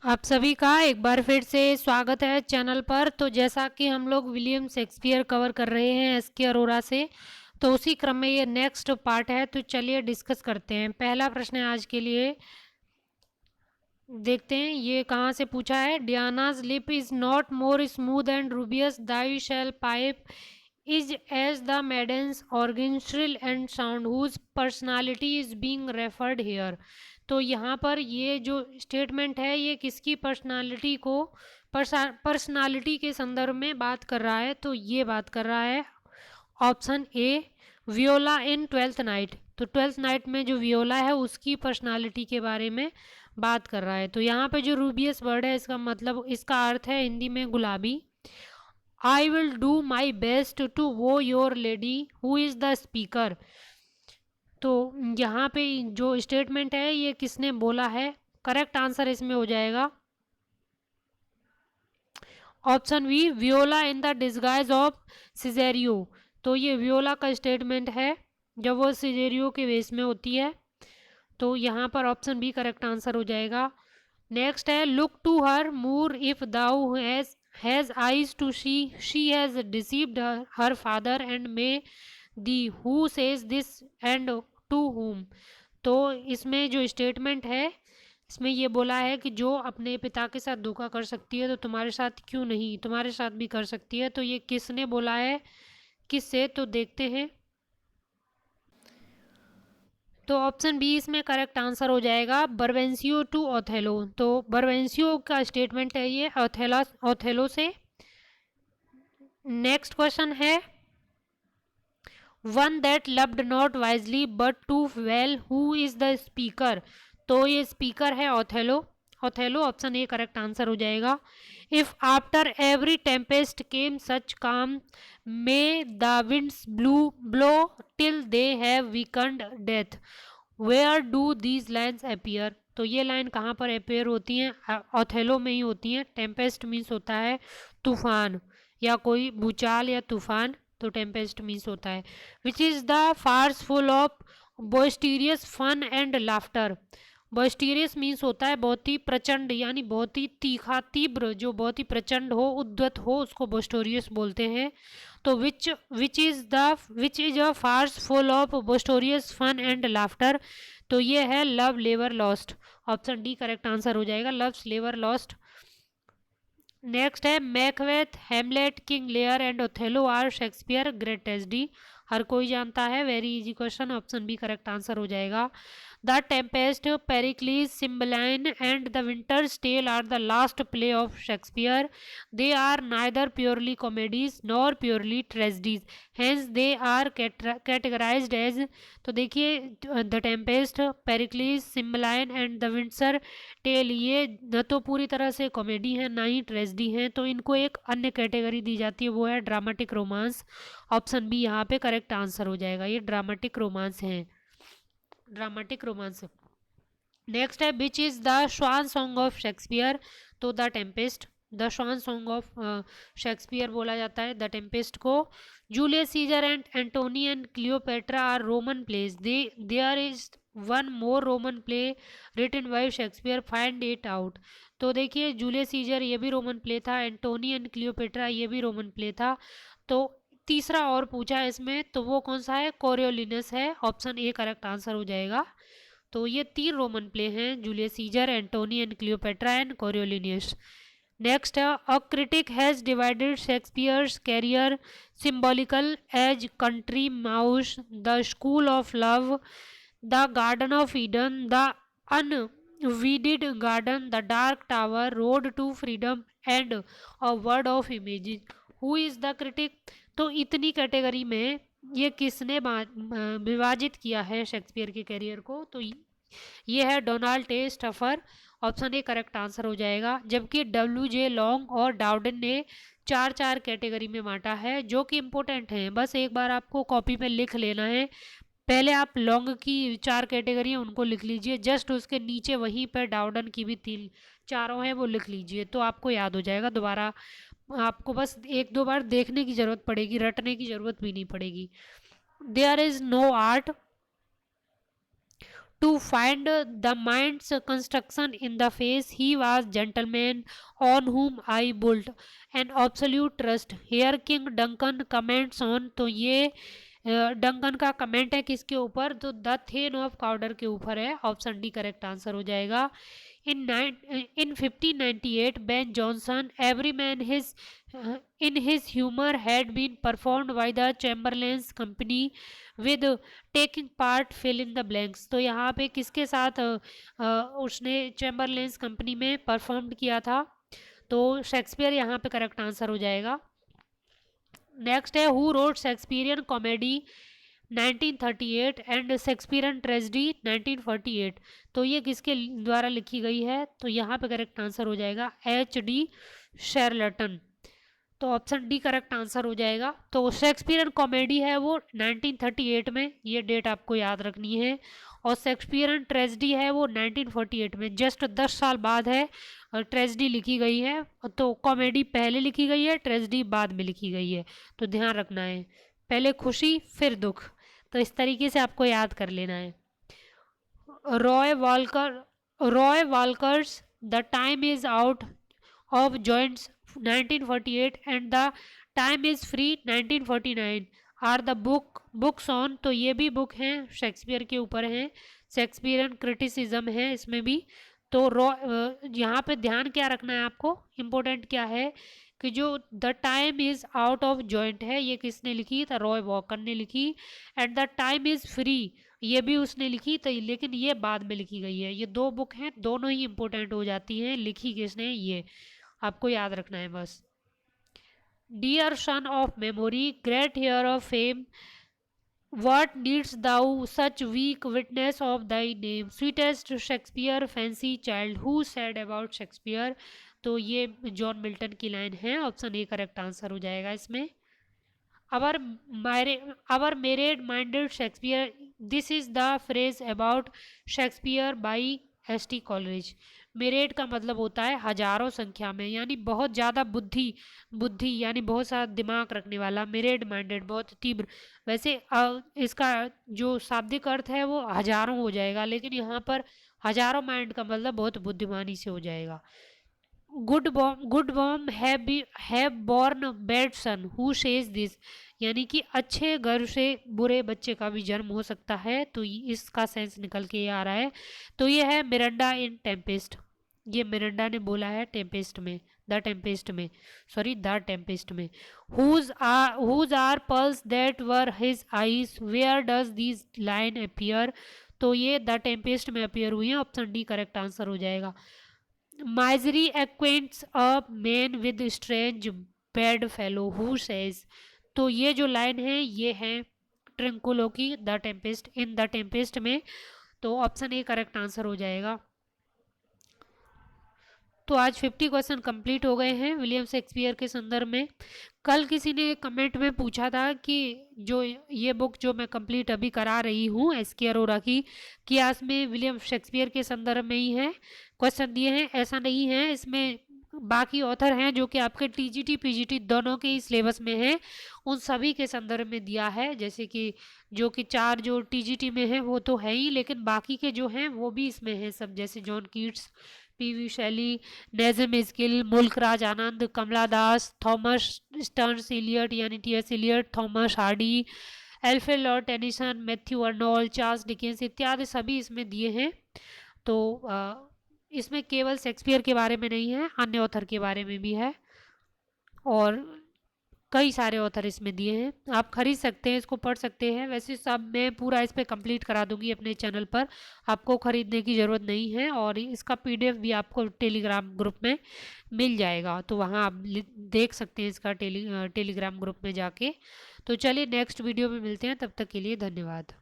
आप सभी का एक बार फिर से स्वागत है चैनल पर। तो जैसा कि हम लोग विलियम शेक्सपियर कवर कर रहे हैं एस.के. अरोरा से, तो उसी क्रम में ये नेक्स्ट पार्ट है। तो चलिए डिस्कस करते हैं। पहला प्रश्न है आज के लिए, देखते हैं ये कहाँ से पूछा है। Diana's lip is not more smooth and rubious thy shell pipe is as the maiden's organ shrill and sound whose personality is being referred here. तो यहाँ पर ये जो स्टेटमेंट है ये किसकी पर्सनालिटी को पर्सनालिटी के संदर्भ में बात कर रहा है। तो ये बात कर रहा है option A, Viola in twelfth night. तो ट्वेल्थ नाइट में जो वियोला है उसकी पर्सनालिटी के बारे में बात कर रहा है। तो यहाँ पे जो रूबियस वर्ड है इसका मतलब, इसका अर्थ है हिंदी में गुलाबी। I will do my best to woo your lady who is the speaker. तो यहाँ पे जो स्टेटमेंट है ये किसने बोला है, करेक्ट आंसर इसमें हो जाएगा option B, Viola in the disguise of Cesario. तो ये वियोला का स्टेटमेंट है जब वो सिजेरियो के वेश में होती है। तो यहाँ पर ऑप्शन बी करेक्ट आंसर हो जाएगा। नेक्स्ट है, look to her Moor if thou has eyes to she has deceived her father and may thee who says this and to whom. तो इसमें जो स्टेटमेंट है इसमें ये बोला है कि जो अपने पिता के साथ धोखा कर सकती है तो तुम्हारे साथ क्यों नहीं, तुम्हारे साथ भी कर सकती है। तो ये किसने बोला है, किससे, तो देखते हैं। तो ऑप्शन बी इसमें करेक्ट आंसर हो जाएगा, बर्वेंसियो टू ओथेलो। तो बर्वेंसियो का स्टेटमेंट है ये ओथेलो से। नेक्स्ट क्वेश्चन है, one that loved not wisely but too well who is the speaker. तो ये स्पीकर है Othello. Othello option A correct answer हो जाएगा। If after every tempest came such calms may the winds blow till they have wakened death where do these lines appear. तो ये line कहाँ पर appear होती हैं, ओथेलो में ही होती हैं। टेम्पेस्ट मीन्स होता है तूफान या कोई भूचाल या तूफान, तो टेम्पेस्ट मीन्स होता है। Which is the farce full of boisterous fun and laughter. Boisterous means होता है बहुत ही प्रचंड, यानी बहुत ही तीखा तीव्र, जो बहुत ही प्रचंड हो, उद्धत हो, उसको बोस्टोरियस बोलते हैं। तो which is a farce full of boisterous fun and laughter. तो ये है लव लेवर Lost. Option D correct answer हो जाएगा, लव्स लेवर लॉस्ट। नेक्स्ट है, Macbeth, Hamlet, King Lear and Othello are Shakespeare great tragedy. हर कोई जानता है, very easy question, option B correct answer हो जाएगा। The Tempest, Pericles, Cymbeline and the Winter's Tale are the last play of Shakespeare. They are neither purely comedies nor purely tragedies, hence they are categorised as. तो देखिए, the Tempest, Pericles, Cymbeline and the Winter's Tale, ये न तो पूरी तरह से comedy है ना ही ट्रेजेडी है, तो इनको एक अन्य कैटेगरी दी जाती है, वो है ड्रामेटिक रोमांस। ऑप्शन बी यहाँ पे करेक्ट आंसर हो जाएगा, ये ड्रामेटिक रोमांस है, ड्रामेटिक रोमांस। नेक्स्ट है, which is the swan song of Shakespeare. तो the Tempest, the swan song of Shakespeare बोला जाता है द टेम्पेस्ट को। Julius Caesar and Antony and Cleopatra are Roman plays, there is one more Roman play written by Shakespeare, find it out. तो देखिए, Julius Caesar ये भी Roman play था, Antony and Cleopatra ये भी रोमन प्ले था। तो तीसरा और पूछा है इसमें, तो वो कौन सा है, कोरियोलिनस है। ऑप्शन ए करेक्ट आंसर हो जाएगा। तो ये 3 रोमन प्ले हैं, Julius Caesar, Antony and Cleopatra and Coriolanus. Next है, a critic has divided Shakespeare's career symbolical as country mouse, the school of love, the garden of Eden, the unweeded garden, the dark tower, road to freedom and a world of imagine. Who is the critic. तो इतनी category में ये किसने विभाजित किया है Shakespeare के career को, तो ये है डोनाल्ड टे stuffer. Option A correct answer हो जाएगा। जबकि डब्ल्यू.जे. लॉन्ग और डाउडन ने 4 कैटेगरी में बांटा है, जो कि इंपॉर्टेंट है, बस एक बार आपको कॉपी पे लिख लेना है। पहले आप लॉन्ग की 4 कैटेगरी है उनको लिख लीजिए, जस्ट उसके नीचे वहीं पर डाउडन की भी 4 हैं वो लिख लीजिए, तो आपको याद हो जाएगा। दोबारा आपको बस 1-2 बार देखने की जरूरत पड़ेगी, रटने की जरूरत भी नहीं पड़ेगी। There is no art to find the mind's construction in the face, he was gentleman on whom I built an absolute trust. Here King Duncan comments on, तो ये डंकन का कमेंट है किसके ऊपर, तो द थेन ऑफ काउडर के ऊपर है। ऑप्शन डी करेक्ट आंसर हो जाएगा। In 1598, Ben Jonson, every man in his humor had been performed by the Chamberlain's Company with taking part fill in the blanks। तो यहाँ पे किसके साथ उसने चैम्बरलेंस कंपनी में परफॉर्म किया था, तो शेक्सपियर यहाँ पे करेक्ट आंसर हो जाएगा। नेक्स्ट है who wrote Shakespearean comedy 1938 and Shakespearean tragedy 1948। तो ये किसके द्वारा लिखी गई है, तो यहाँ पे करेक्ट आंसर हो जाएगा H.D. शेरलटन। तो ऑप्शन डी करेक्ट आंसर हो जाएगा। तो शेक्सपियरियन कॉमेडी है वो 1938 में, ये डेट आपको याद रखनी है। और शेक्सपियरियन ट्रेजेडी है वो 1948 में, जस्ट 10 साल बाद है ट्रेजेडी लिखी गई है। तो कॉमेडी पहले लिखी गई है, ट्रेजेडी बाद में लिखी गई है, तो ध्यान रखना है, पहले खुशी फिर दुख। तो इस तरीके से आपको याद कर लेना है। Roy Walker's the time is out of joints 1948 and the time is free 1949 are the books on. तो ये भी बुक हैं शेक्सपियर के ऊपर हैं, शेक्सपियरियन क्रिटिसिज्म है इसमें भी। तो यहाँ पे ध्यान क्या रखना है आपको, इम्पोर्टेंट क्या है कि जो the time is out of joint है ये किसने लिखी, तो रॉय वॉकर ने लिखी। And the time is free ये भी उसने लिखी, तो लेकिन ये बाद में लिखी गई है। ये दो बुक हैं, दोनों ही इंपॉर्टेंट हो जाती हैं, लिखी किसने ये आपको याद रखना है बस। Dear son of memory, great heir of fame, What needst thou such weak witness of thy name? Sweetest Shakespeare, fancy child, who said about Shakespeare? तो ये जॉन मिल्टन की लाइन है, ऑप्शन ए करेक्ट आंसर हो जाएगा इसमें। Our married minded Shakespeare, this is the phrase about Shakespeare by S.T. Coleridge। मेरेड का मतलब होता है हजारों संख्या में, यानी बहुत ज़्यादा बुद्धि यानी बहुत सारा दिमाग रखने वाला। मेरेड माइंडेड बहुत तीव्र, वैसे इसका जो शाब्दिक अर्थ है वो हजारों हो जाएगा, लेकिन यहाँ पर हजारों माइंड का मतलब बहुत बुद्धिमानी से हो जाएगा। Good mom have born bad son, who says this, यानी कि अच्छे घर से बुरे बच्चे का भी जन्म हो सकता है, तो इसका सेंस निकल के आ रहा है। तो ये है मिरांडा इन टेम्पेस्ट, ये मिरांडा ने बोला है टेम्पेस्ट में, द टेम्पेस्ट में। Whose are pearls that were his eyes, where does this line appear. तो ये द टेम्पेस्ट में अपीयर हुई है, ऑप्शन डी करेक्ट आंसर हो जाएगा। Misery acquaints a man with strange bed fellows, who says. तो ये जो लाइन है ये है ट्रिंकुलो की द टेम्पेस्ट में, तो ऑप्शन ए करेक्ट आंसर हो जाएगा। तो आज 50 क्वेश्चन कंप्लीट हो गए हैं विलियम शेक्सपियर के संदर्भ में। कल किसी ने कमेंट में पूछा था कि जो ये बुक जो मैं कंप्लीट अभी करा रही हूँ एस.के. अरोरा की, क्या इसमें विलियम शेक्सपियर के संदर्भ में ही है क्वेश्चन दिए हैं? ऐसा नहीं है, इसमें बाकी ऑथर हैं जो कि आपके टीजीटी पीजीटी दोनों के ही सिलेबस में हैं, उन सभी के संदर्भ में दिया है। जैसे कि जो कि 4 जो टीजीटी में है वो तो है ही, लेकिन बाकी के जो हैं वो भी इसमें हैं सब, जैसे जॉन कीट्स, पी.वी. शैली, Nissim Ezekiel, Mulk Raj Anand, Kamala Das, Thomas Stearns Eliot यानी T S. Eliot, Thomas Hardy, Alfred lord Tennyson, Matthew Arnold, Charles Dickens इत्यादि सभी इसमें दिए हैं। तो इसमें केवल शेक्सपियर के बारे में नहीं है, अन्य ऑथर के बारे में भी है और कई सारे ऑथर इसमें दिए हैं। आप खरीद सकते हैं, इसको पढ़ सकते हैं। वैसे सब मैं पूरा इस पर कंप्लीट करा दूंगी अपने चैनल पर, आपको खरीदने की ज़रूरत नहीं है। और इसका पीडीएफ भी आपको टेलीग्राम ग्रुप में मिल जाएगा, तो वहाँ आप देख सकते हैं इसका टेलीग्राम ग्रुप में जाके। तो चलिए नेक्स्ट वीडियो में मिलते हैं, तब तक के लिए धन्यवाद।